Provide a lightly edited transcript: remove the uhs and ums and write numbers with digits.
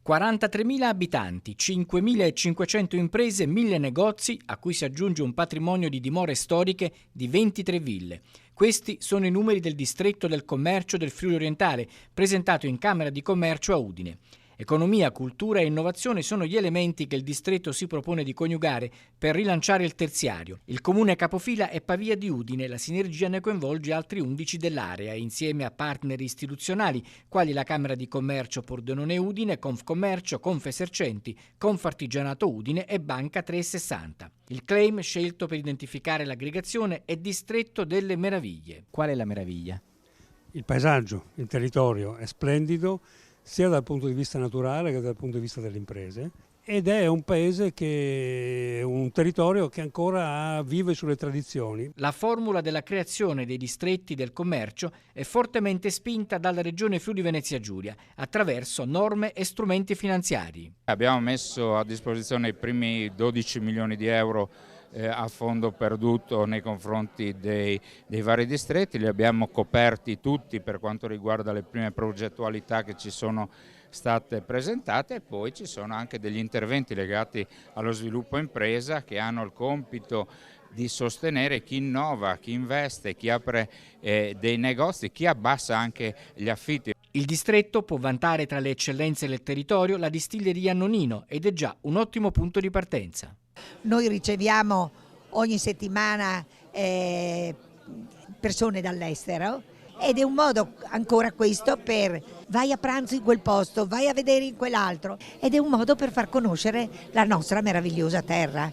43.000 abitanti, 5.500 imprese, 1.000 negozi, a cui si aggiunge un patrimonio di dimore storiche di 23 ville. Questi sono i numeri del distretto del commercio del Friuli Orientale, presentato in Camera di Commercio a Udine. Economia, cultura e innovazione sono gli elementi che il distretto si propone di coniugare per rilanciare il terziario. Il comune capofila è Pavia di Udine, la sinergia ne coinvolge altri 11 dell'area, insieme a partner istituzionali quali la Camera di Commercio Pordenone Udine, Confcommercio, Confesercenti, Confartigianato Udine e Banca 360. Il claim scelto per identificare l'aggregazione è Distretto delle Meraviglie. Qual è la meraviglia? Il paesaggio, il territorio è splendido, sia dal punto di vista naturale che dal punto di vista delle imprese, ed è un paese un territorio che ancora vive sulle tradizioni. La formula della creazione dei distretti del commercio è fortemente spinta dalla Regione Friuli Venezia Giulia attraverso norme e strumenti finanziari. Abbiamo messo a disposizione i primi 12 milioni di euro a fondo perduto nei confronti dei vari distretti, li abbiamo coperti tutti per quanto riguarda le prime progettualità che ci sono state presentate, e poi ci sono anche degli interventi legati allo sviluppo impresa che hanno il compito di sostenere chi innova, chi investe, chi apre dei negozi, chi abbassa anche gli affitti. Il distretto può vantare tra le eccellenze del territorio la distilleria Nonnino ed è già un ottimo punto di partenza. Noi riceviamo ogni settimana persone dall'estero ed è un modo ancora questo per vai a pranzo in quel posto, vai a vedere in quell'altro, ed è un modo per far conoscere la nostra meravigliosa terra.